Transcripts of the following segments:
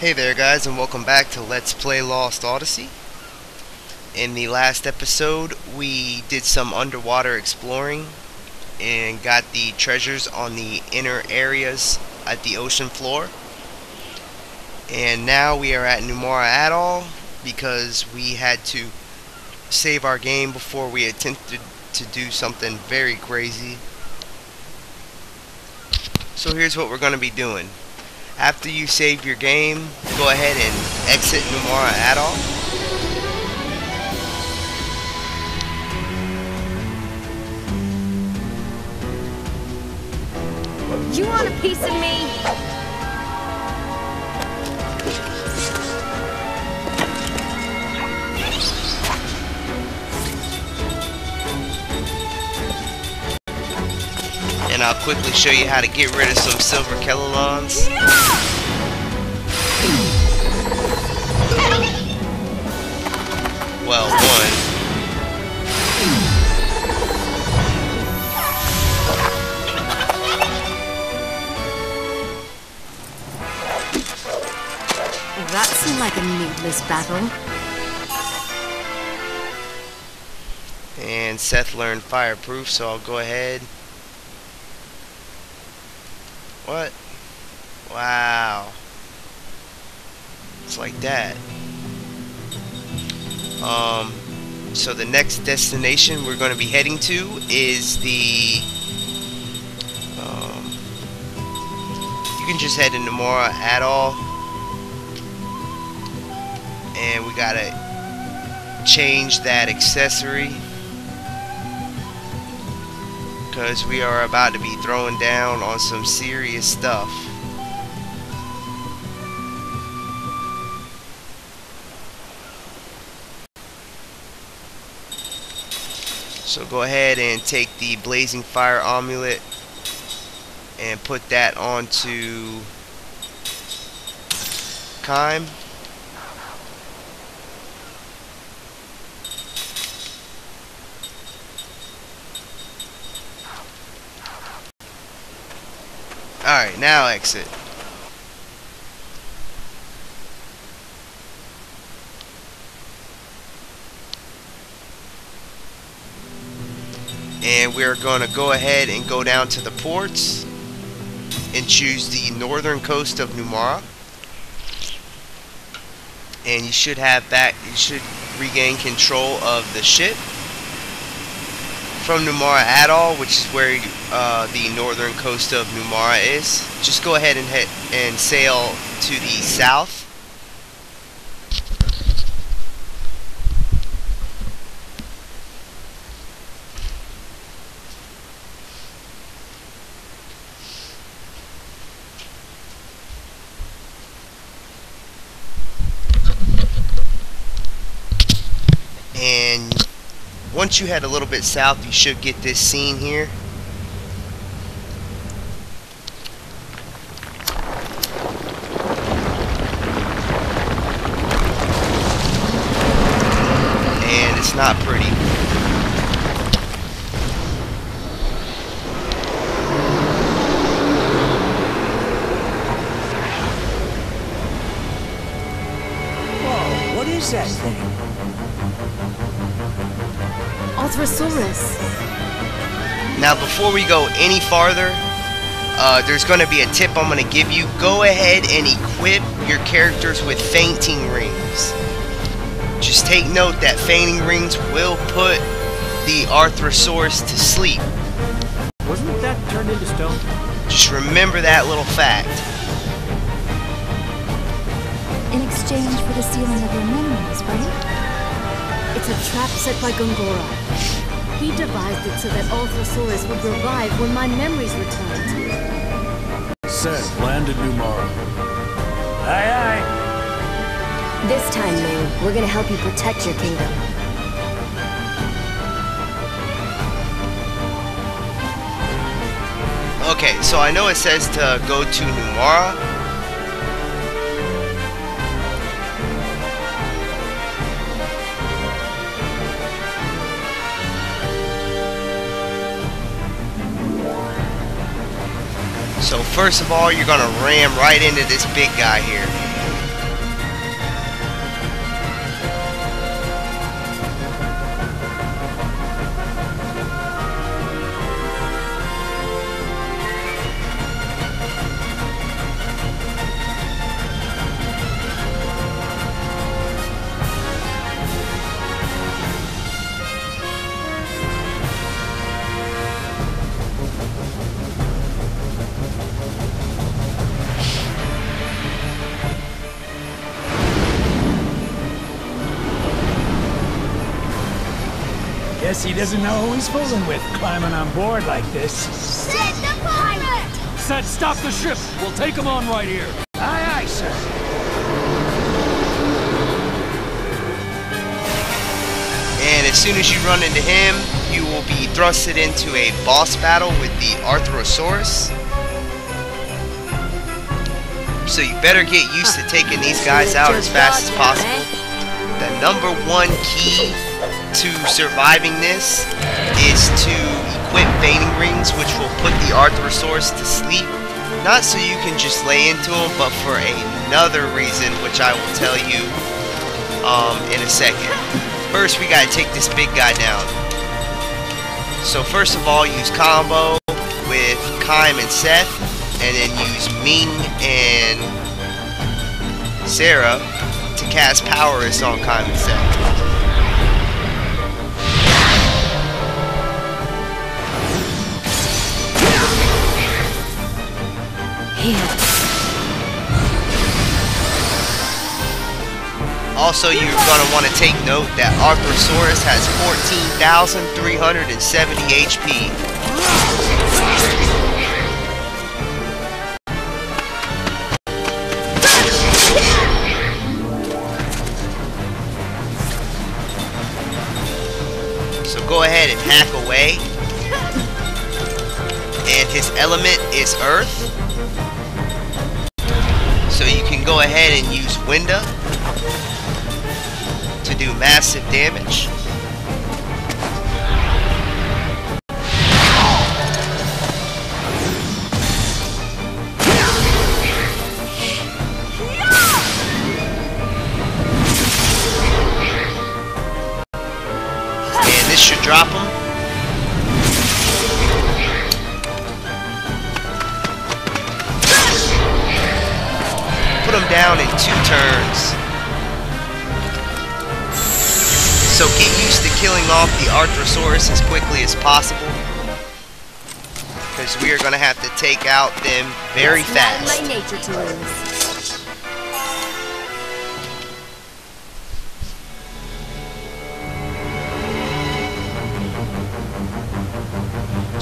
Hey there guys, and welcome back to Let's Play Lost Odyssey. In the last episode we did some underwater exploring and got the treasures on the inner areas at the ocean floor. And now we are at Numara Atoll because we had to save our game before we attempted to do something very crazy. So here's what we're going to be doing. After you save your game, go ahead and exit Numara Atoll. You want a piece of me? And I'll quickly show you how to get rid of some silver Kelolons. Well, one. That seemed like a needless battle. And Seth learned fireproof, so I'll go ahead. What? Wow. It's like that. So the next destination we're going to be heading to is the you can just head into Numara Atoll, and we gotta change that accessory because we are about to be throwing down on some serious stuff. So go ahead and take the blazing fire amulet and put that onto Kaim. Alright, now exit. And we're going to go ahead and go down to the ports and choose the northern coast of Numara. And you should have back, you should regain control of the ship from Numara Atoll, which is where the northern coast of Numara is. Just go ahead and sail to the south. And once you head a little bit south, you should get this scene here. And it's not pretty. Whoa, what is that thing? Arthrosaurus. Now before we go any farther, there's going to be a tip I'm going to give you. Go ahead and equip your characters with fainting rings. Just take note that fainting rings will put the Arthrosaurus to sleep. Wasn't that turned into stone? Just remember that little fact. In exchange for the sealing of your memories, right? It's a trap set by Gongora. He devised it so that Arthrosaurus would revive when my memories returned. Seth, land at Numara. Aye, aye. This time, Ming, we're gonna help you protect your kingdom. Okay, so I know it says to go to Numara. So first of all, you're gonna ram right into this big guy here. Guess he doesn't know who he's fooling with, climbing on board like this. Set the pirate! Set, stop the ship! We'll take him on right here. Aye, aye, sir. And as soon as you run into him, you will be thrusted into a boss battle with the Arthrosaurus. So you better get used to taking these guys out as fast as possible. The #1 key to surviving this is to equip feigning rings, which will put the Arthrosaurus to sleep. Not so you can just lay into him, but for another reason, which I will tell you in a second. First, we gotta take this big guy down. So first of all, use combo with Kaim and Seth, and then use Ming and Sarah to cast Powerus on Kaim and Seth. Also, you're going to want to take note that Arthrosaurus has 14,370 HP. So go ahead and hack away. And his element is Earth. So you can go ahead and use Winda to do massive damage. And this should drop him. Put him down in 2 turns. So get used to killing off the Arthrosaurus as quickly as possible, because we are going to have to take out them very fast. Not in my nature to lose.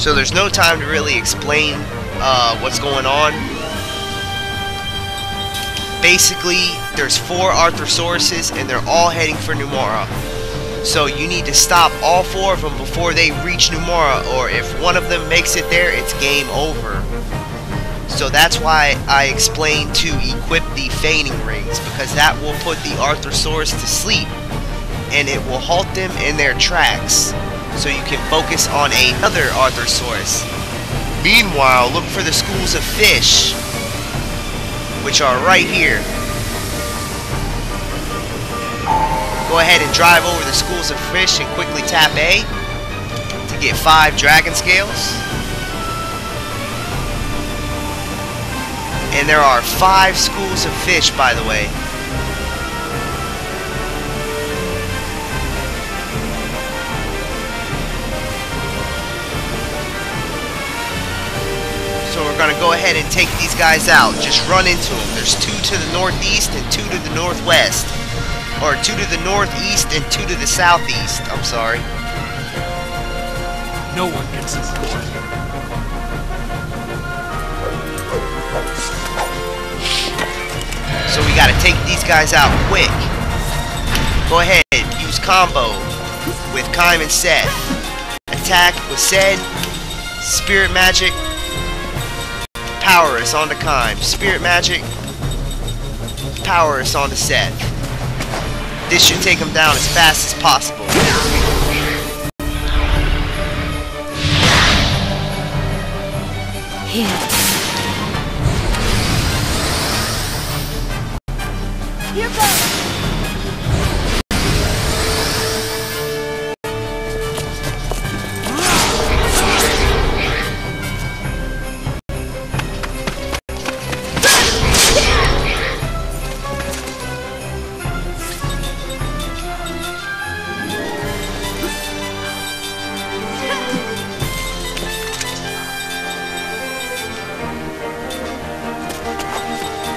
So there's no time to really explain what's going on. Basically, there's 4 Arthrosaurus and they're all heading for Numara. So you need to stop all 4 of them before they reach Numara, or if one of them makes it there, it's game over. So that's why I explained to equip the feigning rings, because that will put the Arthrosaurus to sleep and it will halt them in their tracks, so you can focus on another Arthrosaurus. Meanwhile, look for the schools of fish, which are right here. Go ahead and drive over the schools of fish and quickly tap A to get 5 dragon scales. And there are 5 schools of fish, by the way. So we're going to go ahead and take these guys out. Just run into them. There's 2 to the northeast and 2 to the northwest. Or 2 to the northeast and 2 to the southeast. I'm sorry. No one gets this door. So we gotta take these guys out quick. Go ahead, use combo with Kaim and Seth. Attack with Seth. Spirit Magic. Powerus onto Kaim. Spirit Magic. Powerus onto Seth. This should take him down as fast as possible. Here goes!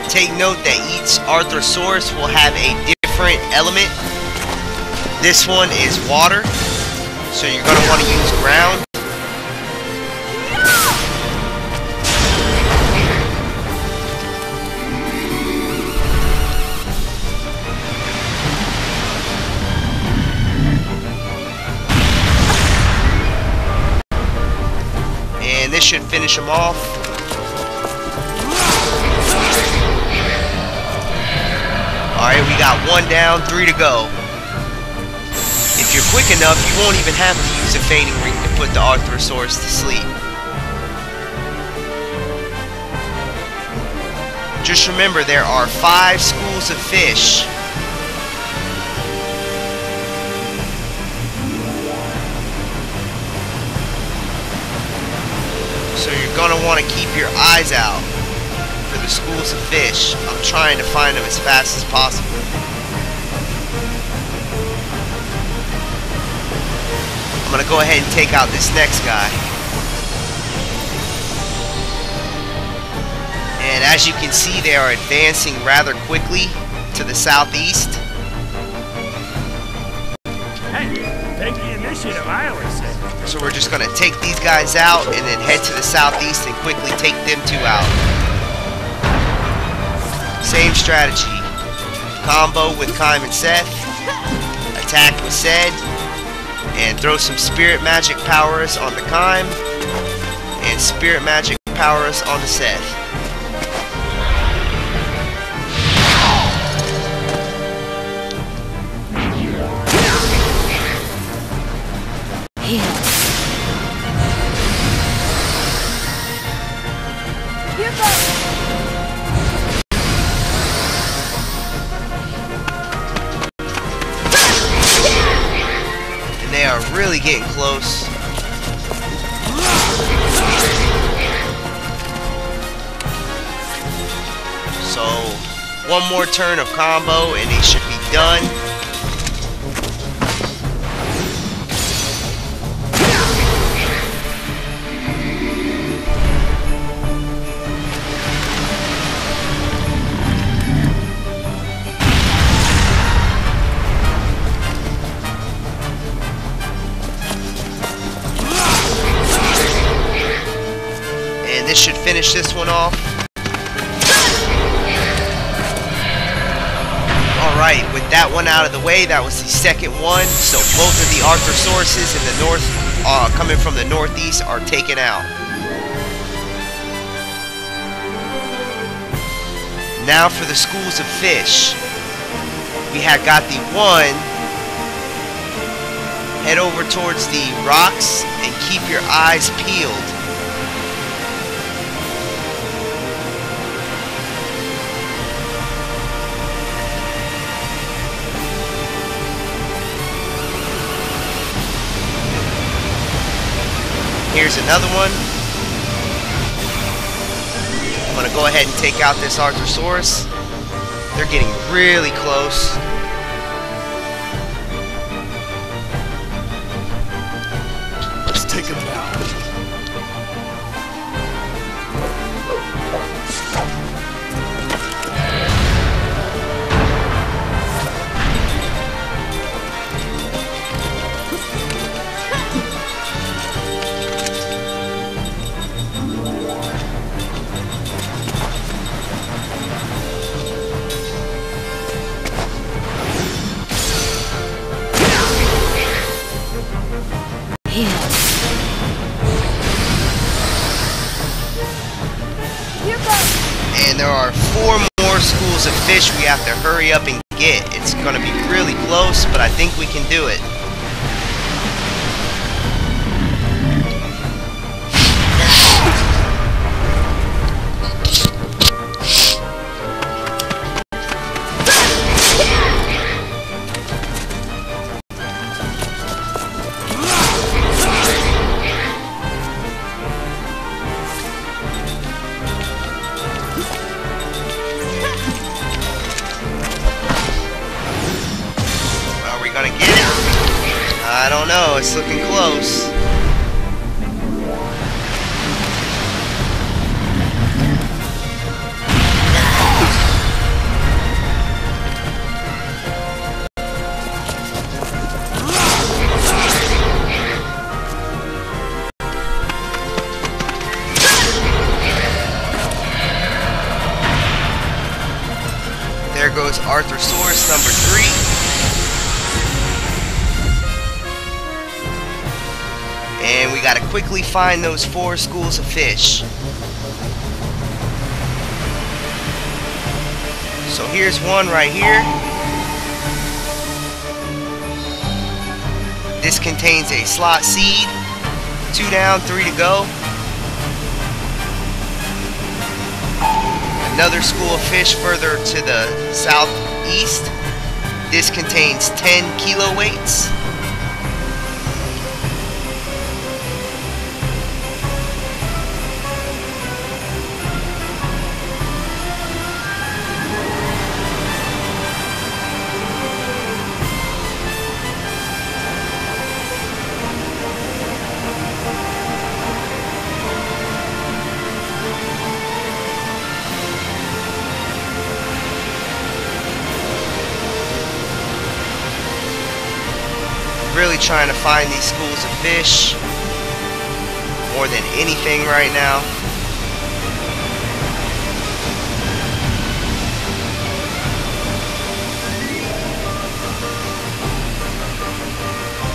Take note that each Arthrosaurus will have a different element. This one is water. So you're going to want to use ground. And this should finish them off. Alright, we got 1 down, 3 to go. If you're quick enough, you won't even have to use a fainting ring to put the Arthrosaurus to sleep. Just remember, there are 5 schools of fish. So you're going to want to keep your eyes out for the schools of fish. I'm trying to find them as fast as possible. I'm going to go ahead and take out this next guy. And as you can see, they are advancing rather quickly to the southeast. Hey, take the initiative, I always say. So we're just going to take these guys out and then head to the southeast and quickly take them 2 out. Same strategy. Combo with Kaim and Seth. Attack with Seth. And throw some Spirit Magic Powerus on the Kaim. And Spirit Magic Powerus on the Seth. They are really getting close. So, 1 more turn of combo and they should be done. And this should finish this one off. Alright, with that one out of the way, that was the second one. So both of the Arthosauruses in the north, coming from the northeast, are taken out. Now for the schools of fish. We had got the 1. Head over towards the rocks and keep your eyes peeled. Here's another one. I'm going to go ahead and take out this Arthrosaurus. They're getting really close. Let's take him down. And there are 4 more schools of fish we have to hurry up and get. It's going to be really close, but I think we can do it. Gonna get it? I don't know, it's looking close. goes Arthrosaurus number 3. And we gotta quickly find those 4 schools of fish. So here's one right here. This contains a slot seed. 2 down, 3 to go. Another school of fish further to the southeast. This contains 10 kilo weights. Really trying to find these schools of fish more than anything right now.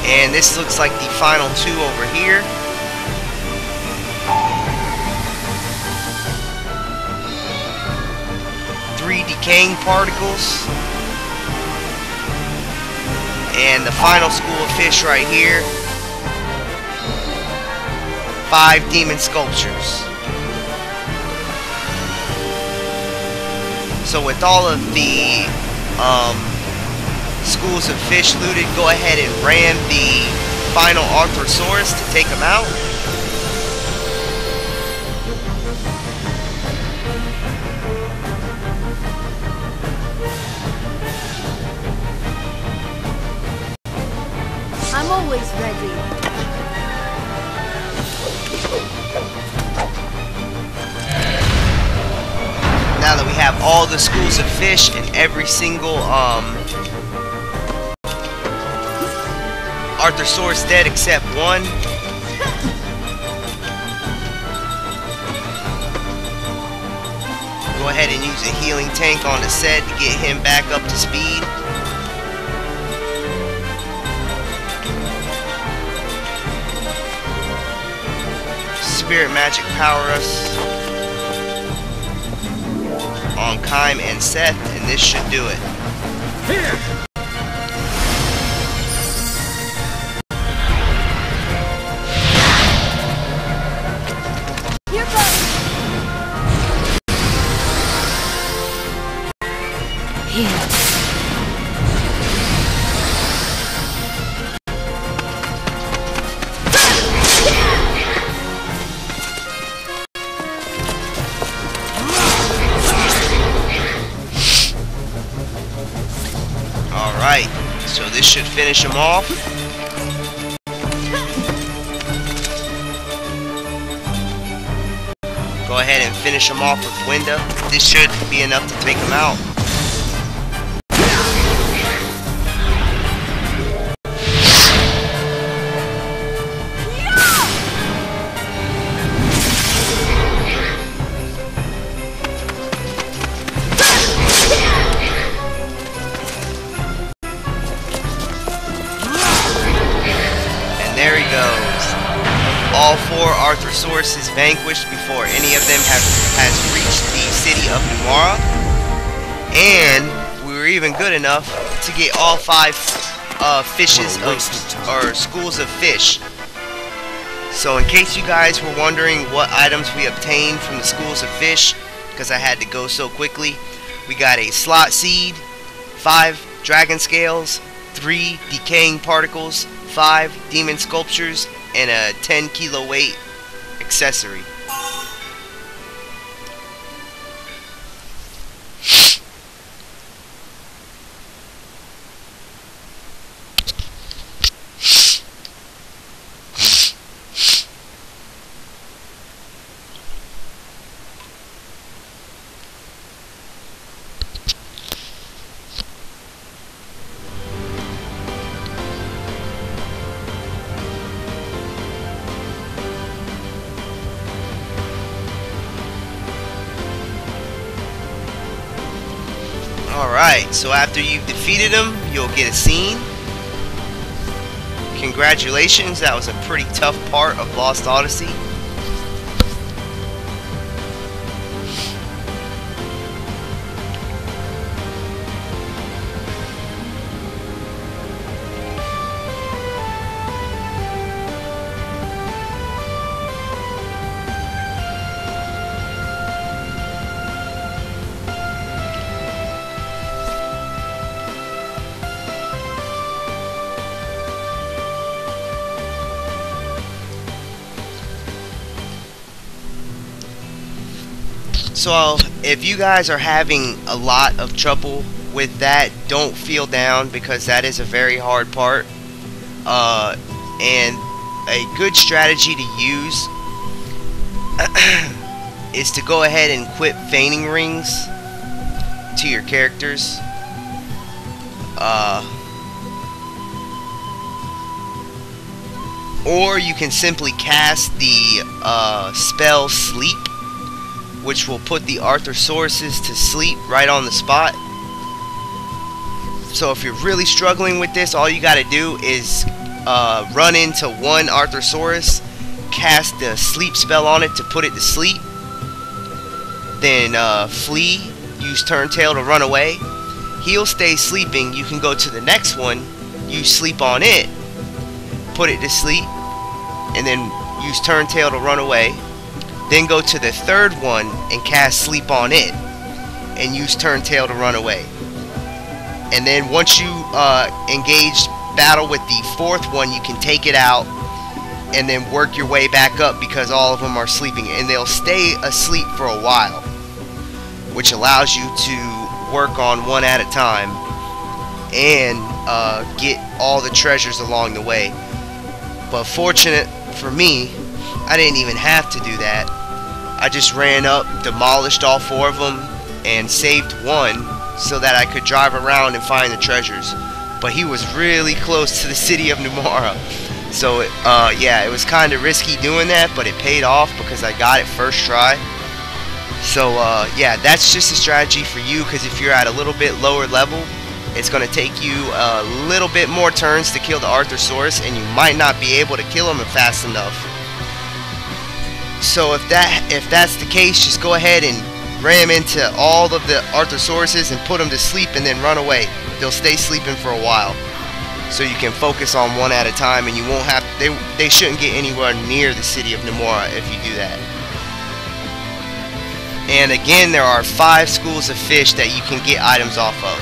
And this looks like the final 2 over here. Three decaying particles. And the final school of fish right here. 5 demon sculptures. So with all of the schools of fish looted, go ahead and ram the final Arthrosaurus to take them out. I'm always ready. Now that we have all the schools of fish and every single Arthrosaurus dead except one, go ahead and use a healing tank on the set to get him back up to speed. Spirit Magic Powerus on Kaim and Seth, and this should do it. Here! Here goes. Here. Alright, so this should finish him off. Go ahead and finish him off with Winda. This should be enough to take him out. There he goes. All 4 Arthrosaurus is vanquished before any of them has reached the City of Numara. And we were even good enough to get all 5 fishes or schools of fish. So in case you guys were wondering what items we obtained from the schools of fish, because I had to go so quickly, we got a slot seed, 5 dragon scales, 3 decaying particles, 5 demon sculptures, and a 10 kilo weight accessory. Alright, so after you've defeated him, you'll get a scene. Congratulations, that was a pretty tough part of Lost Odyssey. So if you guys are having a lot of trouble with that, don't feel down, because that is a very hard part. And a good strategy to use is to go ahead and equip feigning rings to your characters. Or you can simply cast the spell Sleep, which will put the Arthrosaurus to sleep right on the spot. So if you're really struggling with this, all you got to do is run into one Arthrosaurus, cast the sleep spell on it to put it to sleep, then flee, use Turntail to run away. He'll stay sleeping. You can go to the next one, use Sleep on it, put it to sleep, and then use Turntail to run away. Then go to the third one and cast Sleep on it and use Turntail to run away. And then once you engage battle with the fourth one, you can take it out and then work your way back up, because all of them are sleeping, and they'll stay asleep for a while, which allows you to work on one at a time and get all the treasures along the way. But fortunate for me, I didn't even have to do that. I just ran up, demolished all four of them, and saved one so that I could drive around and find the treasures. But he was really close to the City of Numara. So, yeah, it was kind of risky doing that, but it paid off because I got it first try. So, yeah, that's just a strategy for you, because if you're at a little bit lower level, it's going to take you a little bit more turns to kill the Arthrosaurus, and you might not be able to kill him fast enough. So if that's the case, just go ahead and ram into all of the Arthrosaurus and put them to sleep, and then run away. They'll stay sleeping for a while, so you can focus on one at a time, and you won't have they shouldn't get anywhere near the City of Numara if you do that. And again, there are 5 schools of fish that you can get items off of.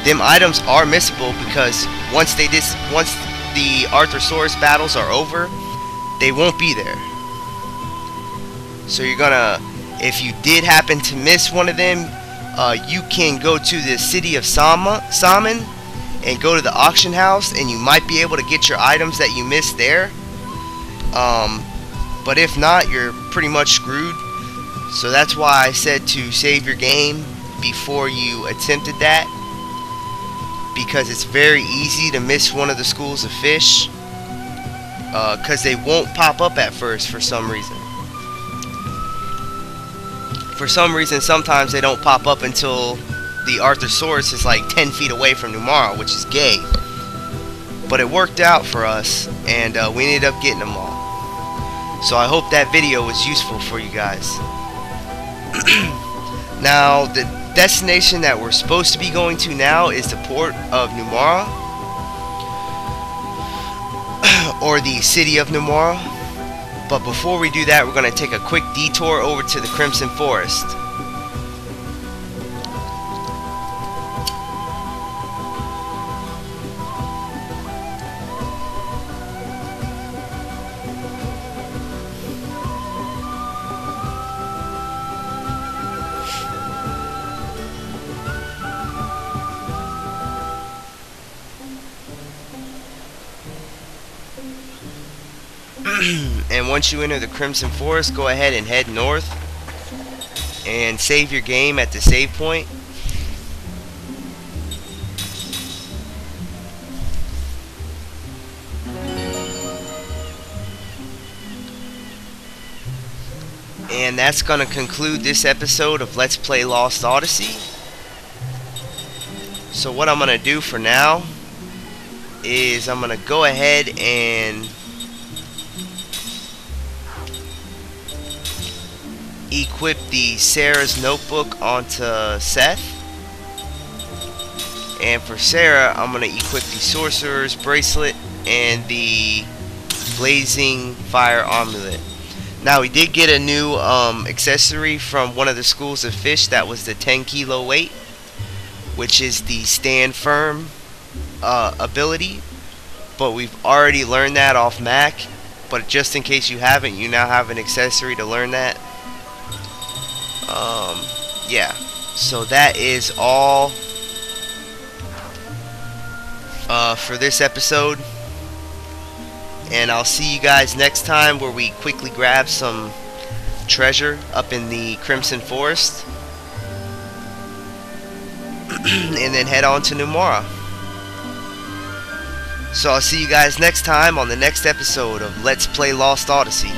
Them items are missable, because once the Arthrosaurus battles are over, they won't be there. So you're gonna, if you did happen to miss one of them, you can go to the City of Salmon and go to the auction house, and you might be able to get your items that you missed there. But if not, you're pretty much screwed. So that's why I said to save your game before you attempted that, because it's very easy to miss one of the schools of fish, because they won't pop up at first for some reason. For some reason, sometimes they don't pop up until the Arthrosaurus is like 10 feet away from Numara, which is gay. But it worked out for us, and we ended up getting them all. So I hope that video was useful for you guys. Now, the destination that we're supposed to be going to now is the port of Numara, or the City of Numara. But before we do that, we're going to take a quick detour over to the Crimson Forest. And once you enter the Crimson Forest, go ahead and head north and save your game at the save point. And that's going to conclude this episode of Let's Play Lost Odyssey. So what I'm gonna do for now is I'm gonna go ahead and equip the Sarah's notebook onto Seth. And for Sarah, I'm gonna equip the Sorcerer's bracelet and the Blazing Fire amulet. Now we did get a new accessory from one of the schools of fish. That was the 10 kilo weight, which is the stand firm ability. But we've already learned that off Mac. But just in case you haven't, you now have an accessory to learn that. Yeah. So that is all for this episode. And I'll see you guys next time, where we quickly grab some treasure up in the Crimson Forest. And then head on to Numara. So I'll see you guys next time on the next episode of Let's Play Lost Odyssey.